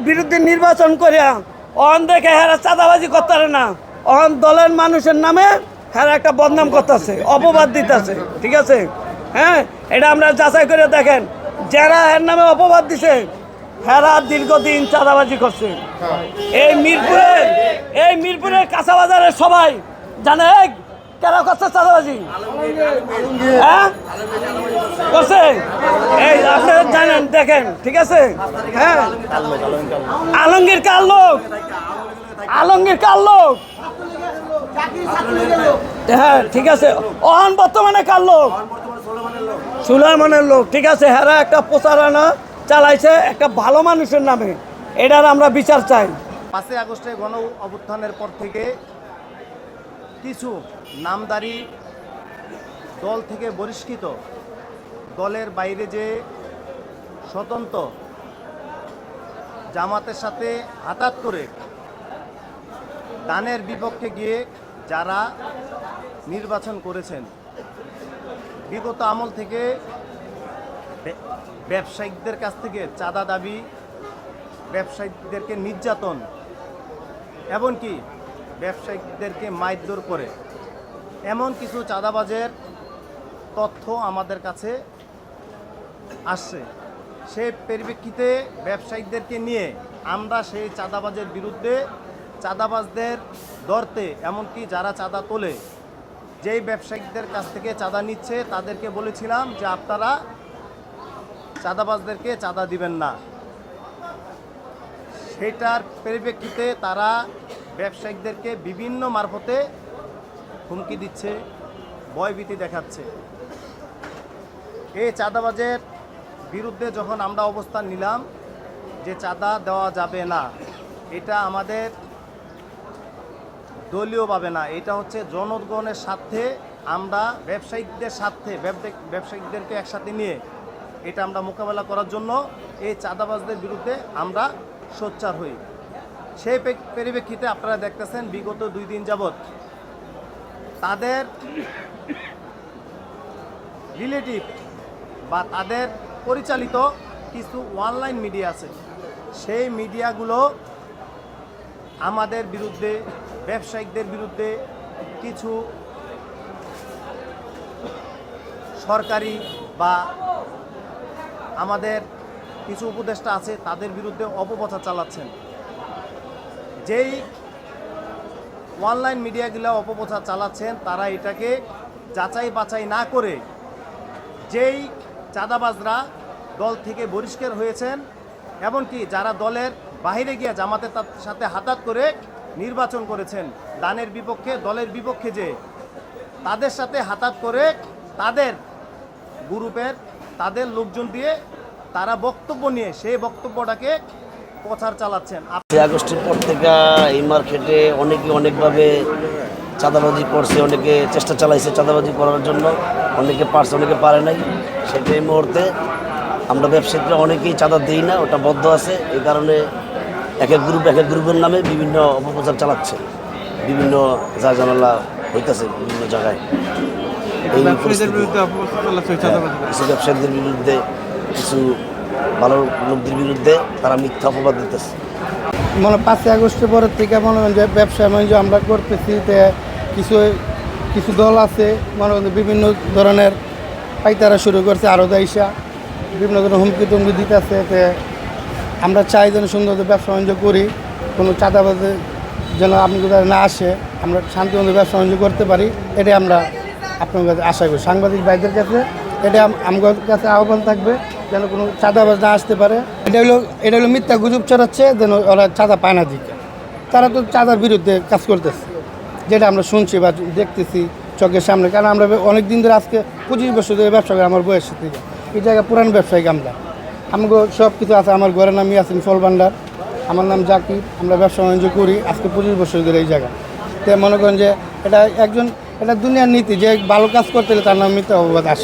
বিরুদ্ধে নির্বাচন করিয়া অহন দেখে হেরা চাঁদাবাজি করতে না, অহন দলের মানুষের নামে হেরা একটা বদনাম করতেছে, অপবাদ দিতেছে। ঠিক আছে, হ্যাঁ, এটা আমরা যাচাই করে দেখেন, যারা এর নামে অপবাদ দিছে হেরা দীর্ঘদিন চাঁদাবাজি করছে। এই মিরপুরের কাঁচা বাজারের সবাই জানে কেন করছে চাঁদাবাজি, হ্যাঁ করছে, এই আপনারা জানেন, দেখেন। ঠিক আছে, হ্যাঁ, আলমগীর কার লোক, আলমগীর কার লোক, হ্যাঁ ঠিক আছে, অহন বর্তমানে কার লোক, সুলাইমানের লোক। ঠিক আছে, হেরা একটা প্রচারণা চালাইছে একটা ভালো মানুষের নামে, এটার আমরা বিচার চাই। 5 আগস্টে গণ অভ্যুত্থানের পর থেকে কিছু নামদারি দল থেকে বহিষ্কৃত, দলের বাইরে যে স্বতন্ত্র জামাতের সাথে হাতাত করে দানের বিপক্ষে গিয়ে যারা নির্বাচন করেছেন, বিগত আমল থেকে ব্যবসায়িকদের কাছ থেকে চাঁদা দাবি, ব্যবসায়িকদেরকে নির্যাতন, এমনকি ব্যবসায়িকদেরকে মারধর করে এমন কিছু চাঁদাবাজের তথ্য আমাদের কাছে আসছে। সেই পরিপ্রেক্ষিতে ব্যবসায়িকদেরকে নিয়ে আমরা সেই চাঁদাবাজের বিরুদ্ধে, চাঁদাবাজদের ধরতে, এমনকি যারা চাঁদা তোলে, যেই ব্যবসায়িকদের কাছ থেকে চাঁদা নিচ্ছে তাদেরকে বলেছিলাম যে আপনারা চাঁদাবাজদেরকে চাঁদা দিবেন না। সেটার পরিপ্রেক্ষিতে তারা ব্যবসায়িকদেরকে বিভিন্ন মারফতে হুমকি দিচ্ছে, ভয়ভীতি দেখাচ্ছে। এই চাঁদাবাজের বিরুদ্ধে যখন আমরা অবস্থান নিলাম যে চাঁদা দেওয়া যাবে না, এটা আমাদের দলীয়ভাবে না, এটা হচ্ছে জনগণের স্বার্থে, আমরা ব্যবসায়িকদের স্বার্থে, ব্যবসায়িকদেরকে একসাথে নিয়ে এটা আমরা মোকাবেলা করার জন্য এই চাঁদাবাজদের বিরুদ্ধে আমরা সোচ্চার হই। সেই পরিপ্রেক্ষিতে আপনারা দেখতেছেন বিগত 2 দিন যাবৎ তাদের রিলেটিভ বা তাদের পরিচালিত কিছু অনলাইন মিডিয়া আছে, সেই মিডিয়াগুলো আমাদের বিরুদ্ধে, ব্যবসায়িকদের বিরুদ্ধে, কিছু সরকারি বা আমাদের কিছু উপদেষ্টা আছে তাদের বিরুদ্ধে অপপ্রচার চালাচ্ছেন। যেই অনলাইন মিডিয়াগুলো অপপ্রচার চালাচ্ছেন তারা এটাকে যাচাই বাছাই না করে, যেই চাঁদাবাজরা দল থেকে বহিষ্কার হয়েছেন, এমনকি যারা দলের বাইরে গিয়ে জামাতের সাথে হাতাত করে নির্বাচন করেছেন, দানের বিপক্ষে, দলের বিপক্ষে, যে তাদের সাথে হাতাত করে তাদের গ্রুপের, তাদের লোকজন দিয়ে তারা বক্তব্য নিয়ে সেই বক্তব্যটাকে প্রচার চালাচ্ছেন। 5 আগস্টের পর থেকে এই মার্কেটে অনেকে অনেকভাবে চাঁদাবাজি করছে, অনেকে চেষ্টা চালাইছে চাঁদাবাজি করার জন্য, অনেকে পারছে, অনেকে পারে নাই। সেটাই মুহূর্তে আমরা ব্যবসায়ীরা অনেকেই চাঁদা দিই না, ওটা বদ্ধ আছে। এই কারণে এক এক গ্রুপের নামে বিভিন্ন অপপ্রচার চালাচ্ছে, বিভিন্ন জানালা হইতেছে বিভিন্ন জায়গায়। এই কিছু ব্যবসায়ীদের বিরুদ্ধে, কিছু ভালো লোকদের বিরুদ্ধে তারা মিথ্যা অপবাদ দিতেছে। 5 আগস্টের পরের থেকে মনে হয় যে ব্যবসা বাণিজ্য আমরা করতেছি, কিছু দল আছে বিভিন্ন ধরনের পাইতারা শুরু করছে, আরও দায়সা বিভিন্ন ধরনের হুমকি টুমকি দিতেছে। আমরা চাই যেন সুন্দর ব্যবসা বাণিজ্য করি, কোনো চাঁদাবাজে যেন আপনি কোথায় না আসে, আমরা শান্তিমতো ব্যবসা বাণিজ্য করতে পারি, এটাই আমরা আপনার কাছে আশা করি। সাংবাদিক ভাইদের কাছে এটা আমার কাছে আহ্বান থাকবে যেন কোনো চাঁদাবাজ না আসতে পারে। এটা হলো মিথ্যা গুজব ছড়াচ্ছে যেন ওরা চাঁদা পায় না দিকে। তারা তো চাঁদার বিরুদ্ধে কাজ করতেছে, যেটা আমরা শুনছি বা দেখতেছি চোখের সামনে। কারণ আমরা অনেক দিন ধরে, আজকে 25 বছর ধরে ব্যবসা করি, আমার বয়সের থেকে এই জায়গায় পুরান ব্যবসায়িক আমাকে সব কিছু আছে। আমার ঘরের নামই আছেন ফল ভান্ডার, আমার নাম জাকির, আমরা ব্যবসা বাণিজ্য করি আজকে 25 বছর ধরে এই জায়গায়। তো মনে করেন যে এটা দুনিয়ার নীতি, যে ভালো কাজ করতে হলে তার নাম মিথ্যা অপবাদ আসে।